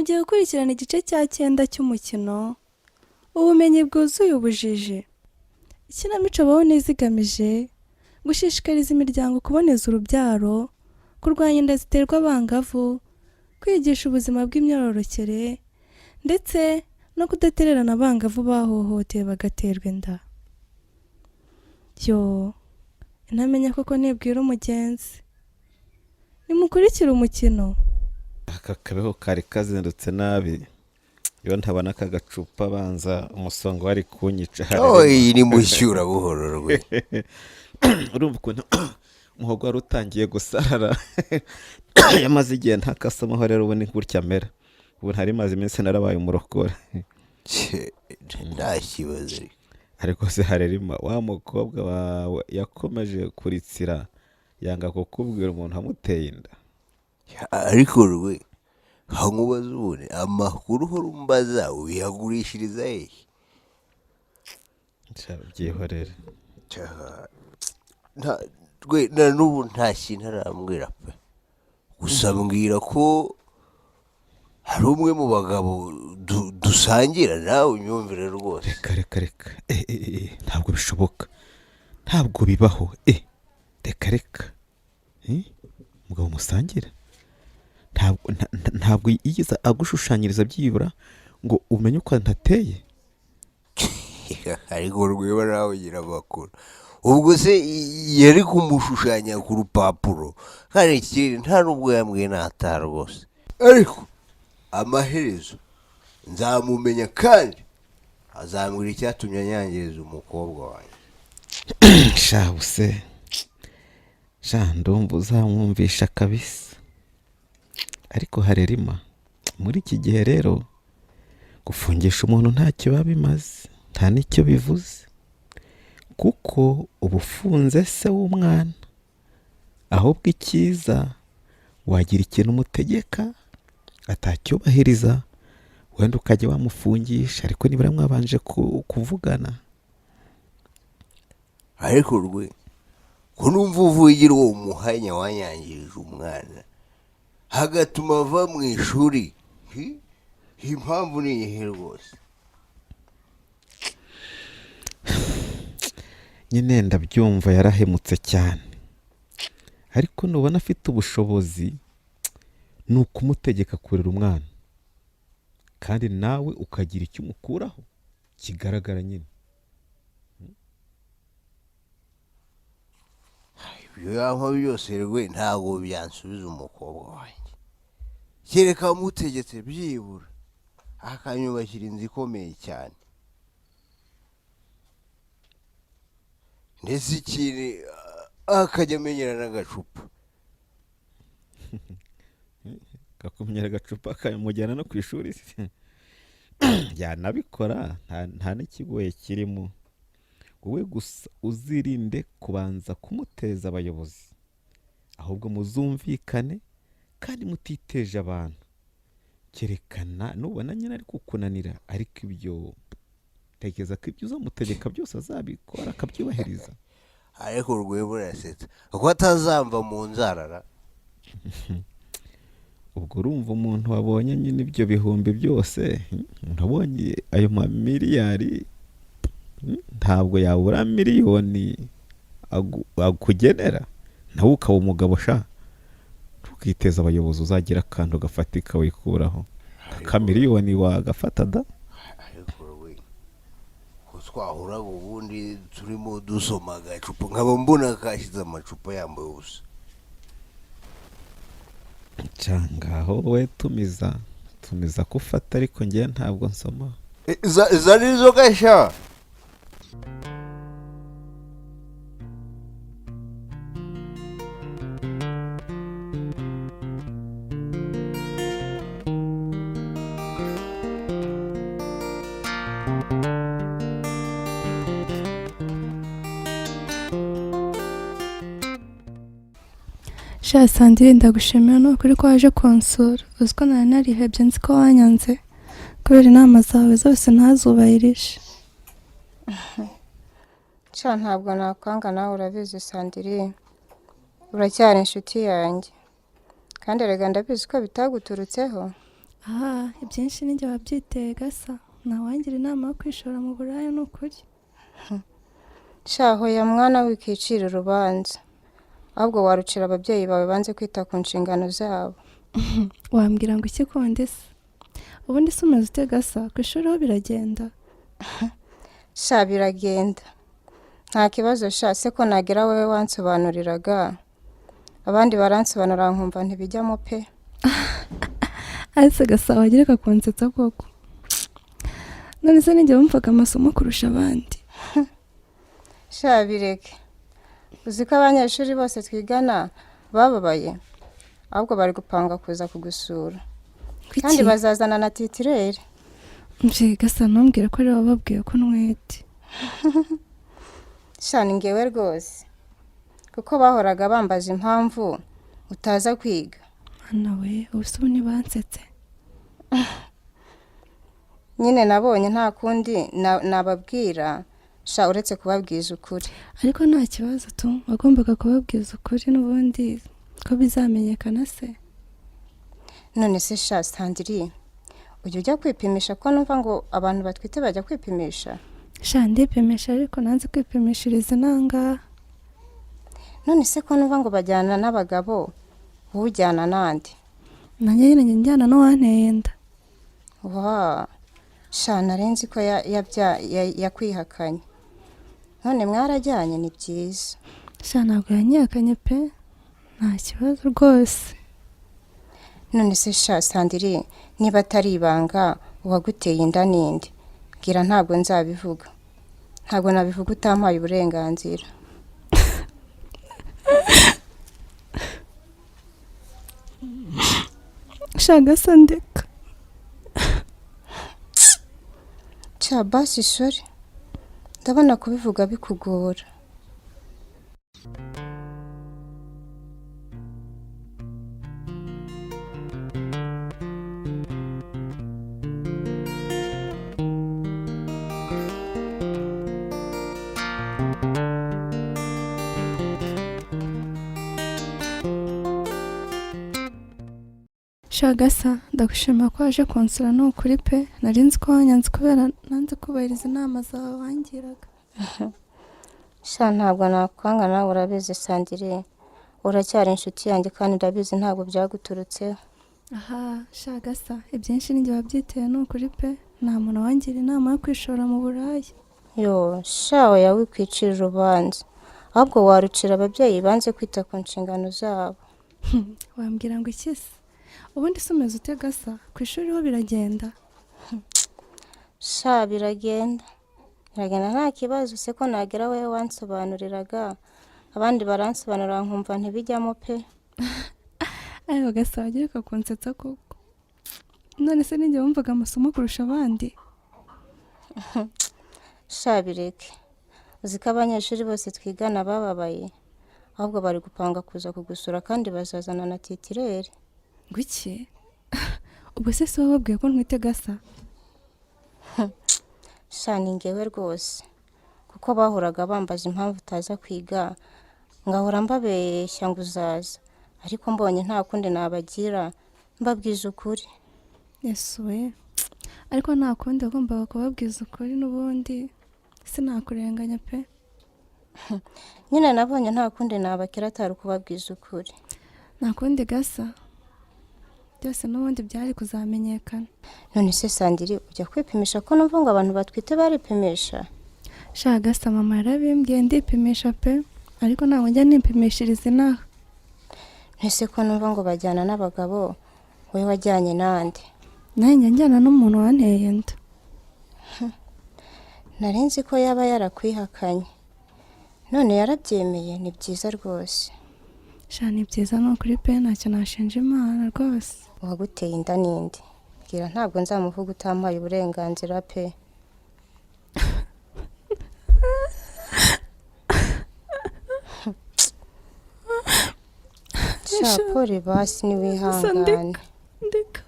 mugiye gukurikirana igice cya 9 cy'umukino ubumenyi bwuzuye ubujiji. Ikinamico baho nizigamije gushishikariza imiryango kuboneza urubyaro, kurwanya inda ziterwa abangavu, kwigisha ubuzima bw'imyororokere ndetse no kudatererana abangavu bahohotewe bagaterwa inda. Yo, ntamenya koko nibwira umugenzi. Nimukurikira umukino. Aka kabeho kari kazindutse nabi. Yo ntabona aka gacupa banza umusongo wari kunyica. Oyi ni mushyura buhoro rwe. Urumva ukuntu umuhogo wari utangiye gusarara. Yamaze igihe ntakasamaho rero ubu ni gutya amera. Ubu ntari maze iminsi narabaye umurokore. Nta kibazo. Ariko se Harerima wa mukobwa wawe yakomeje kuritsira yanga kukubwira umuntu amuteye inda. Ariko rwe hankubaza ubone amakuru horumbaza uyagurishiriza he? Byihorere. Rwe na n'ubu nta kintu arambwira pe. Gusa mbwira ko hari umwe mu bagabo dusangira nawe unyumvire rwose. Reka ntabwo bishoboka, ntabwo bibaho. Reka mugabo musangira ntabwo yigiza agushushanyiriza byibura ngo umenye uko ntateye. Ariko rweba nawe ugira amakuru. Ubwo se yari kumushushanya ku rupapuro kandi ikindi nta n'ubwo yambwiye nataha rwose. Ariko amaherezo nzamumenya kandi azambwira icyatumye anyangiriza umukobwa wanjye. Shabuse ndumva uzamwumvisha kabisa. Ariko Harerima muri iki gihe rero gufungisha umuntu ntacyo biba bimaze, nta n'icyo bivuze, kuko ubufunze se w'umwana. Ahubwo icyiza wagira ikintu umutegeka atacyubahiriza wenda ukajya wamufungisha, ariko nibura mwabanje kuvugana. Ariko rwe ko numva uvugira uwo muhanya wanyangirije umwana hagatuma ava mu ishuri, impamvu ni iyihe rwose? Nyine ndabyumva yarahemutse cyane, ariko nubona afite ubushobozi ni ukumutegeka kurera umwana kandi nawe ukagira icyo umukuraho kigaragara nyine. Ibyo yanko byose rwe ntabwo byansubiza umukobwa wanjye, kereka mutegetse byibura akanyubakira inzu ikomeye cyane ndetse ikindi akajya amenyera n'agacupa. Kakumenyera agacupa akamujyana no ku ishuri. Yanabikora nta n'ikigoye kirimo. Wowe gusa uzirinde kubanza kumuteza abayobozi, ahubwo muzumvikane kandi mutiteje abantu. Kerekana nubona nyine ari kukunanira, ariko ibyo tekereza ko ibyo uzamutegeka byose azabikora akabyubahiriza. Ariko rwebo rasetsa ko atazamva mu nzarara. Ubwo urumva umuntu wabonye nyine ibyo bihumbi byose, urabonye ayo mamiliyari, ntabwo yabura miliyoni akugenera nawe ukaba umugabo sha. Tukiteza abayobozi uzagira akantu gafatika wikuraho miliyoni wagafata da. Ariko we ko twahura ubundi turimo dusoma agacupa nkaba mbona kashize amacupa yambaye ubusa. Cangaho we tumiza kufata, ariko ngiye ntabwo nsoma. Zari zo gasha. Sha Sandrine ndagushimira n'ukuri ko waje konsura. Uziko nari narihebye nzi ko wanyanze kubera inama zawe zose ntazubahirije. Sha ntabwo nakwanga nawe urabizi Sandrine. Uracyari inshuti yanjye. Kandi erega ndabizi ko bitaguturutseho. aha ibyinshi ninjye wabyiteye gasa ntawangira inama yo kwishora mu buraya ni ukuri. shaho ya mwana wikicira urubanza, ahubwo warucira ababyeyi bawe banze kwita ku nshingano zabo. wambwira ngo iki kundi se ubundi se umeze ute gasa ku ishuri ho biragenda? sha biragenda nta kibazo sha, se ko nagera wowe wansobanuriraga abandi baransobanura nkumva ntibijyamo pe. ariko gasa wagereka kunsetsa koko, none se ninjye wumvaga amasomo kurusha abandi. sha bireke, uzi ko abanyeshuri bose twigana bababaye, ahubwo bari gupanga kuza kugusura kandi bazazana na titirere. mvye gasa ntumbwire ko ari wababwiye ko ntwite. sha ni ngewe rwose, kuko bahoraga bambaza impamvu utaza kwiga. Mana we ubuse ubu ntibansetse. nyine nabonye nta kundi nababwira sha uretse kubabwiza ukuri. ariko nta kibazo tu wagombaga kubabwiza ukuri n'ubundi ko bizamenyekana se. none se sha Sandrine, ujya ujya kwipimisha ko numva ngo abantu batwite bajya kwipimisha? sha ndipimisha ariko nanze kwipimishiriza inanga. none se ko numva ngo bajyana n'abagabo, wowe ujyana n'andi? nanjye nyine njyana n'uwanteye inda. wa sha narenzi ko yakwihakanye. none mwarajyanye ni byiza. sha ntabwo yanyihakanye pe, nta kibazo rwose. none se sha Sandrine, niba atari ibanga uwaguteye inda ninde? bwira ntabwo nzabivuga. ntabwo nabivuga utampaye uburenganzira. sha gasa ndeka. sha basi shori, ndabona kubivuga bikugora. sha gasa ndagushima ko waje konsura ni ukuri pe, nari nzi ko wanyanze kubera nanze kubahiriza inama zawe wangiraga. sha ntabwo nakwanga, nawe urabizi Sandrine, uracyari inshuti yanjye kandi ndabizi ntabwo byaguturutseho. aha sha gasa ibyinshi ninjye wabyiteye ni ukuri pe, nta muntu wangira inama yo kwishora mu buraya. yo sha oya wikwicira urubanza, ahubwo warucira ababyeyi banze kwita ku nshingano zabo. wambwira ngo iki se ubundi se umeze ute gasa ku ishuri ho biragenda? sha biragenda nta kibazo, se ko nagera wowe wansobanuriraga abandi baransobanura nkumva ntibijyamo pe. ariko gasa wagereka kunsetsa koko, none se ninjye wumvaga amasomo kurusha abandi. sha bireke, uzi ko abanyeshuri bose twigana bababaye, ahubwo bari gupanga kuza kugusura kandi bazazana na titirere. ngo iki? ubwo se si wababwiye ko ntwite gasa? sha ni ngewe rwose, kuko bahoraga bambaza impamvu utaza kwiga, ngahora mbabeshya ngo uzaza, ariko mbonye nta kundi nabagira mbabwiza ukuri. yesu we, ariko nta kundi wagombaga kubabwiza ukuri n'ubundi sinakurenganya pe. nyine nabonye nta kundi nabakira atari kubabwiza ukuri. nta kundi gasa, byose n'ubundi byari kuzamenyekana. none se Sandrine, ujya kwipimisha ko numva ngo abantu batwite baripimisha? sha gasa mama yarabimbwiye ndipimisha pe, ariko ntabwo njya nipimishiriza inaha. ntese ko numva ngo bajyana n'abagabo, wowe wajyanye n'andi? nanjye njyana n'umuntu wanteye inda. narenzi ko yaba yarakwihakanye, none yarabyemeye, ni byiza rwose. sha ni byiza ni ukuri pe, ntacyo nashinja Imana rwose. uwaguteye inda ninde? bwira ntabwo nzamuvuga utampaye uburenganzira pe. sha pole basi niwihangane. ndeka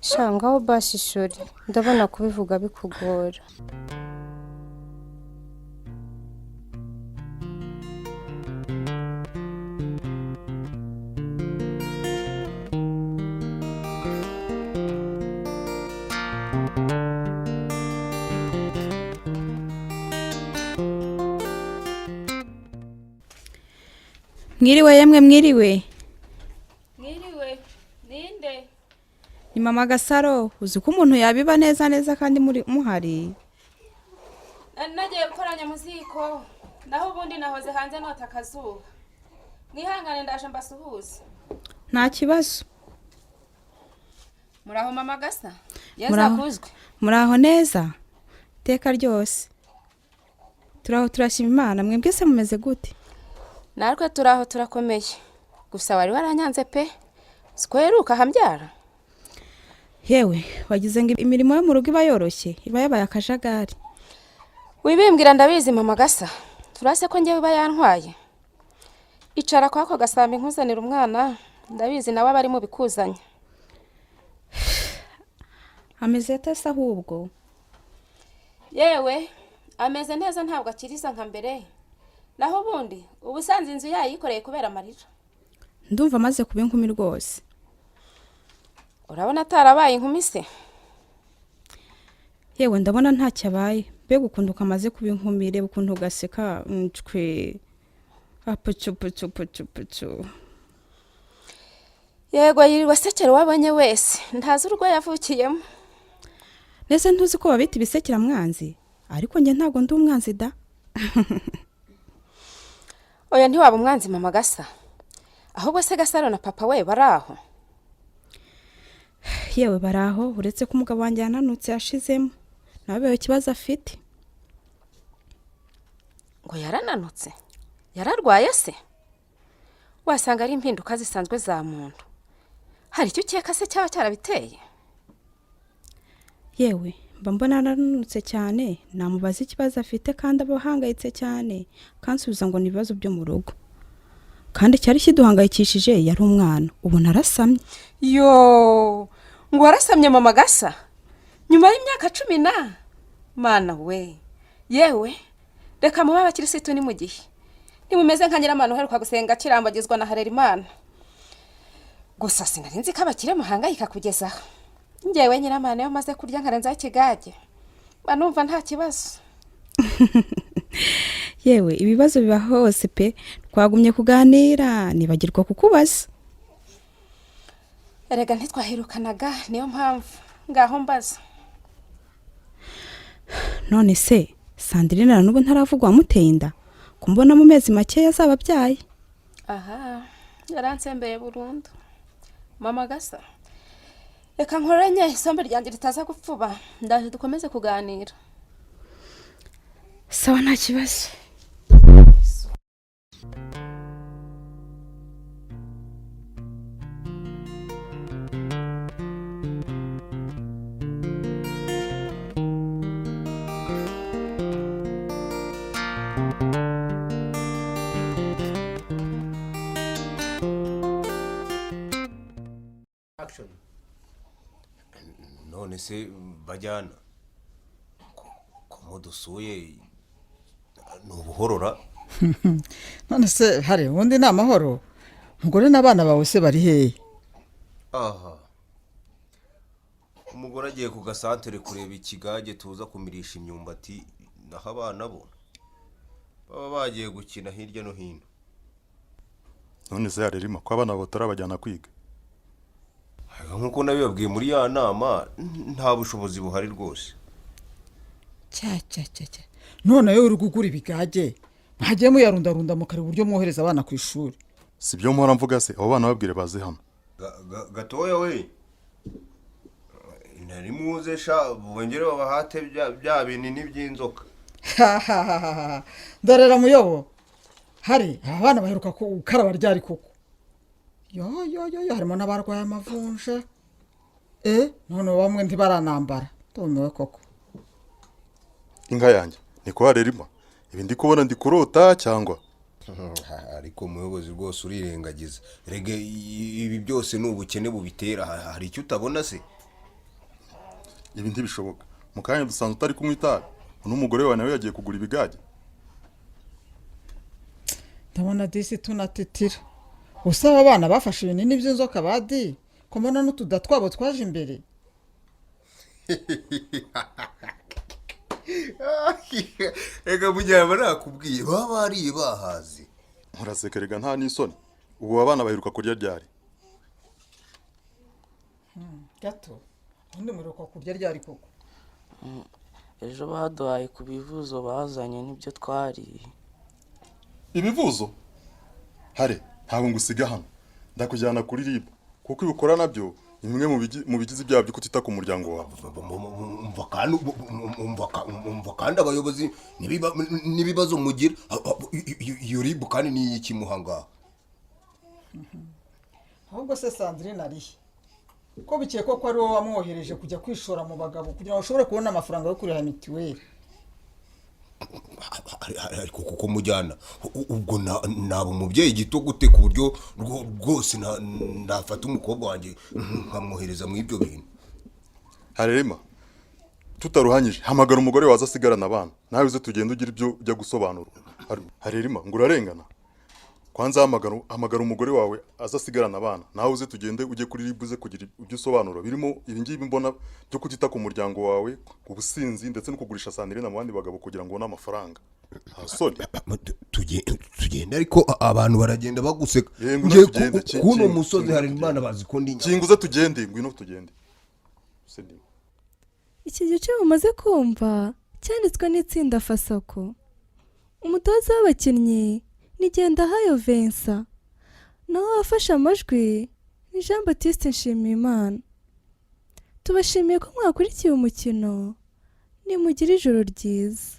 sha ngaho basi shuri, ndabona kubivuga bikugora. Mwiriwe yemwe mwiriwe. Mwiriwe. Ninde? Ni mama Gasaro. Uzi ko umuntu yabiba neza neza kandi muri muhari. Nagiye gukoranya muziko. Naho ubundi nahoze hanze nota akazuba. Mwihangane ndaje mbasuhuze. Nta kibazo. Muraho mama Gasa? Yazakuzwe. Muraho neza. Teka ryose. Turaho turashima Imana. Mwebwe se mumeze gute? Narwe turaho turakomeye. Gusa wari waranyanze pe. Sikweruka hambyara. Yewe, wagize ngo imirimo yo mu rugo iba yoroshye, iba yabaye akajagari. Wibimbwira ndabizi mama Gasa. Turase ko ngewe iba yantwaye. Icara kwako Gasamba inkuzanira umwana. Ndabizi nawe abari mu bikuzanya. Ameze atasa ahubwo. Yewe, ameze neza ntabwo akiriza nka mbere. Naho ubundi ubusanze inzu yayikoreye kubera amarira. Ndumva amaze kuba inkumi rwose. Urabona atarabaye inkumi se? Yewe ndabona ntacyo abaye. Mbega ukuntu kamaze kuba inkumi, reba ukuntu gaseka ncwe. Apucu. Yego yirirwa sekera wabonye wese. Ntazi urwo yavukiyemo. Nese ntuzi ko babita ibisekera mwanzi? Ariko nge ntago ndi umwanzi da. Oya ntiwaba umwanzi mama Gasa. Ahubwo se Gasaro na papa we baraho. Yewe baraho uretse ko umugabo wanjye yananutse yashizemo. Nabewe kibazo afite. Ngo yarananutse. Yararwaye se? Wasanga ari impinduka zisanzwe za muntu. Hari icyo ukeka se cyaba cyarabiteye? Yewe mba mbona yarananutse cyane, namubaza ikibazo afite kandi abahangayitse cyane, kansubiza ngo ni ibibazo byo mu rugo. Kandi cyari kiduhangayikishije yari umwana, ubu narasamye. Yo, ngo warasamye mama Gasa? Nyuma y'imyaka 10 na? Mana we. Yewe, reka muba abakirisitu ni mu gihe. Nimumeze nka Nyiramana uheruka gusenga kirambagizwa na Harerimana. Gusa sinarinzi ko abakire muhangayika kugeza aho. Ngewe Nyiramana yo maze kurya nkarenza ikigage. Banumva nta kibazo. Yewe ibibazo biba hose pe, twagumye kuganira nibagirwa kukubaza. Erega ntitwahirukanaga niyo mpamvu ngaho mbaza. None se Sandrine na nubu ntaravugwa muteye inda? Kumbona mu mezi make yazababyaye. Aha, yaransembeye burundu. Mama Gasa. Reka nkoranye isombe ryanjye ritaza gupfuba. Ndaje dukomeze kuganira. Sawa nta kibazo. none se bajyana ko mudusuye ni ubuhorora. None se hari ubundi ni amahoro? Umugore n'abana bawe se bari hehe? Aha, umugore agiye ku gasantere kureba ikigage tuza kumirisha imyumbati, naho abana bo baba bagiye gukina hirya no hino. None se Harerimana ko abana batarabajyana kwiga? Nkuko nabibabwiye muri ya nama, nta bushobozi buhari rwose. Cya. None yo uri gugura ibigage, ntagiye muyarundarunda mu kare buryo mwohereza abana ku ishuri. Si byo mpora mvuga se, abo bana babwire baze hano. Gatoya we, nari muze sha bongere babahate bya binini by'inzoka. Ndarera muyobo. Hari abana baheruka kukaraba ryari koko. Yo harimo n'abarwaye amavunja. None bamwe ntibaranambara. Tumewe koko. Inka yanjye ni ko Harerimana. Ibi ndi kubona ndi kurota cyangwa? Ariko muyobozi rwose urirengagiza. Rege ibi byose n'ubukene bubitera, hari icyo utabona se? Ibi ntibishoboka. Mukanya dusanzwe utari kumwitaga. N'umugore wawe nawe yagiye kugura ibigage. Ndabona disi tunatitira. Usaba abana bafashe ibinini by'inzoka badi, ko mbona n'utuda twabo twaje imbere. Rega mujyana nakubwiye baba bariye bahaze. muraseka rega nta n'isoni ubu abana baheruka kurya ryari gato ubundi muheruka kurya ryari koko ejo baduhaye ku bivuzo bazanye n'ibyo twariye. ibivuzo hare ntabwo ngusiga hano ndakujyana kuri RIB kuko ibikora nabyo ni bimwe mu bigize ibyaha byo kutita ku muryango wawe. umva kandi abayobozi n'ibibazo mugira iyo RIB kandi ni iki muhanga ahubwo se Sandrine arihe ko bikekwa ko ari wowe wamwohereje kujya kwishora mu bagabo kugira ngo ushobore kubona amafaranga yo kuriha mituweli. ariko kuko mujyana ubwo naba umubyeyi gito gute ku buryo rwose ndafata umukobwa wanjye nkamwohereza mu ibyo bintu. Harema tutaruhanyije hamagara umugore waza asigarana abana nawe uze tugenda ugira ibyo ujya gusobanura. Harema ngo urarengana kwanza hamagara umugore wawe aza asigarana abana nawe uze tugende ujye kuri RIB uze kugira ibyo usobanura birimo ibingibi mbona byo kutita ku muryango wawe ubusinzi ndetse no kugurisha Sandrine mu bandi bagabo kugira ngo ubone amafaranga. tugenda ariko abantu baragenda baguseka kuno musozi hari Imana bazikondi kinguza tugende ngwino tugende. Iki gice mumaze kumva cyanditswe n'itsinda Fasoko. Umutoza w'abakinnyi ni Gendahayo Vincent, naho wafashe amajwi ni Jean Baptiste Nshimiyimana. Tubashimiye ko mwakurikiye umukino, nimugire ijoro ryiza.